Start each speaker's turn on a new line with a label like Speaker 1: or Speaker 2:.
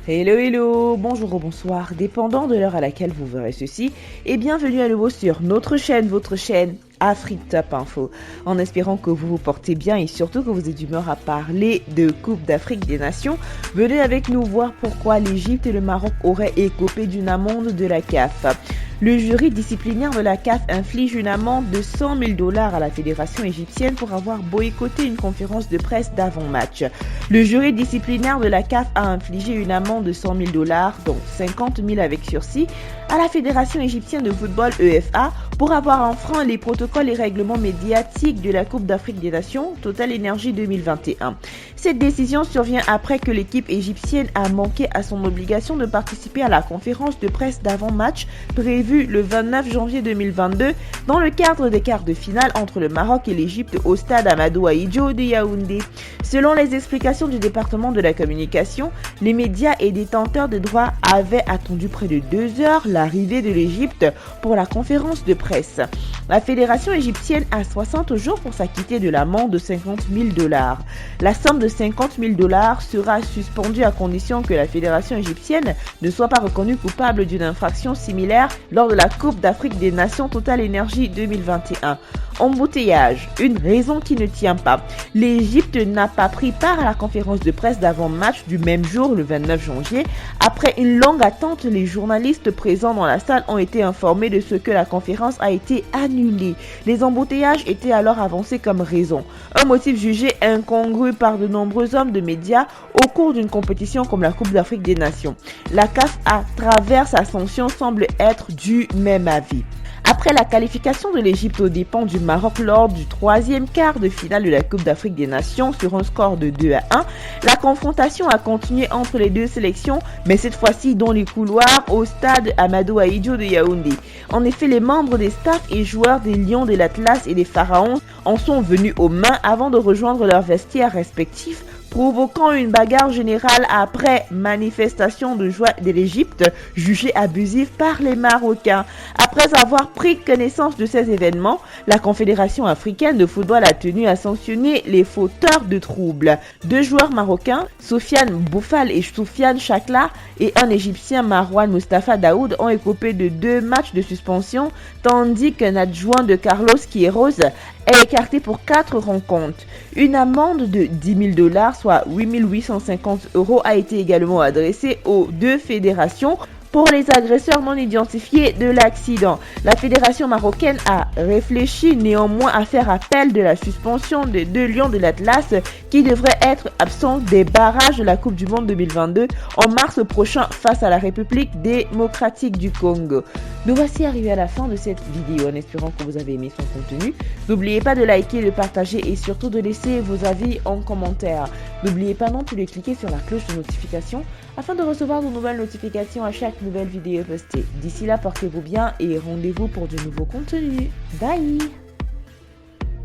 Speaker 1: Hello hello, bonjour ou bonsoir, dépendant de l'heure à laquelle vous verrez ceci, et bienvenue à nouveau sur notre chaîne, votre chaîne Afrique Top Info, en espérant que vous vous portez bien et surtout que vous êtes d'humeur à parler de Coupe d'Afrique des Nations. Venez avec nous voir pourquoi l'Égypte et le Maroc auraient écopé d'une amende de la CAF. Le jury disciplinaire de la CAF inflige une amende de 100 000 $ à la fédération égyptienne pour avoir boycotté une conférence de presse d'avant-match. Le jury disciplinaire de la CAF a infligé une amende de 100 000 $, dont 50 000 avec sursis, à la fédération égyptienne de football EFA pour avoir enfreint les protocoles et règlements médiatiques de la Coupe d'Afrique des Nations Total Energy 2021. Cette décision survient après que l'équipe égyptienne a manqué à son obligation de participer à la conférence de presse d'avant-match prévue le 29 janvier 2022 dans le cadre des quarts de finale entre le Maroc et l'Égypte au stade Amadou Ahidjo de Yaoundé. Selon les explications du département de la communication, les médias et détenteurs de droits avaient attendu près de 2 heures l'arrivée de l'Égypte pour la conférence de presse. La fédération égyptienne a 60 jours pour s'acquitter de l'amende de 50 000 $. La somme de 50 000 $ sera suspendue à condition que la fédération égyptienne ne soit pas reconnue coupable d'une infraction similaire lors de la Coupe d'Afrique des Nations Total Energy 2021. Embouteillage, une raison qui ne tient pas. L'Égypte n'a pas pris part à la conférence de presse d'avant-match du même jour, le 29 janvier. Après une longue attente, les journalistes présents dans la salle ont été informés de ce que la conférence a été annulée. Les embouteillages étaient alors avancés comme raison. Un motif jugé incongru par de nombreux hommes de médias au cours d'une compétition comme la Coupe d'Afrique des Nations. La CAF, à travers sa sanction, semble être du même avis. Après la qualification de l'Égypte aux dépens du Maroc lors du 3e quart de finale de la Coupe d'Afrique des Nations sur un score de 2-1, la confrontation a continué entre les deux sélections, mais cette fois-ci dans les couloirs au stade Amadou Ahidjo de Yaoundé. En effet, les membres des staffs et joueurs des Lions de l'Atlas et des Pharaons en sont venus aux mains avant de rejoindre leurs vestiaires respectifs, provoquant une bagarre générale après manifestation de joie de l'Égypte, jugée abusive par les Marocains. Après avoir pris connaissance de ces événements, la Confédération africaine de football a tenu à sanctionner les fauteurs de troubles. 2 joueurs marocains, Sofiane Boufal et Soufiane Chakla, et un Égyptien, Marwan Mustafa Daoud, ont écopé de 2 matchs de suspension, tandis qu'un adjoint de Carlos Queiroz est écarté pour 4 rencontres. Une amende de 10 000 $, soit 8 850 €, a été également adressée aux 2 fédérations pour les agresseurs non identifiés de l'accident. La fédération marocaine a réfléchi néanmoins à faire appel de la suspension des 2 Lions de l'Atlas qui devraient être absents des barrages de la Coupe du Monde 2022 en mars prochain face à la République démocratique du Congo. Nous voici arrivés à la fin de cette vidéo en espérant que vous avez aimé son contenu. N'oubliez pas de liker, de partager et surtout de laisser vos avis en commentaire. N'oubliez pas non plus de cliquer sur la cloche de notification afin de recevoir de nouvelles notifications à chaque nouvelle vidéo postée. D'ici là, portez-vous bien et rendez-vous pour de nouveaux contenus. Bye!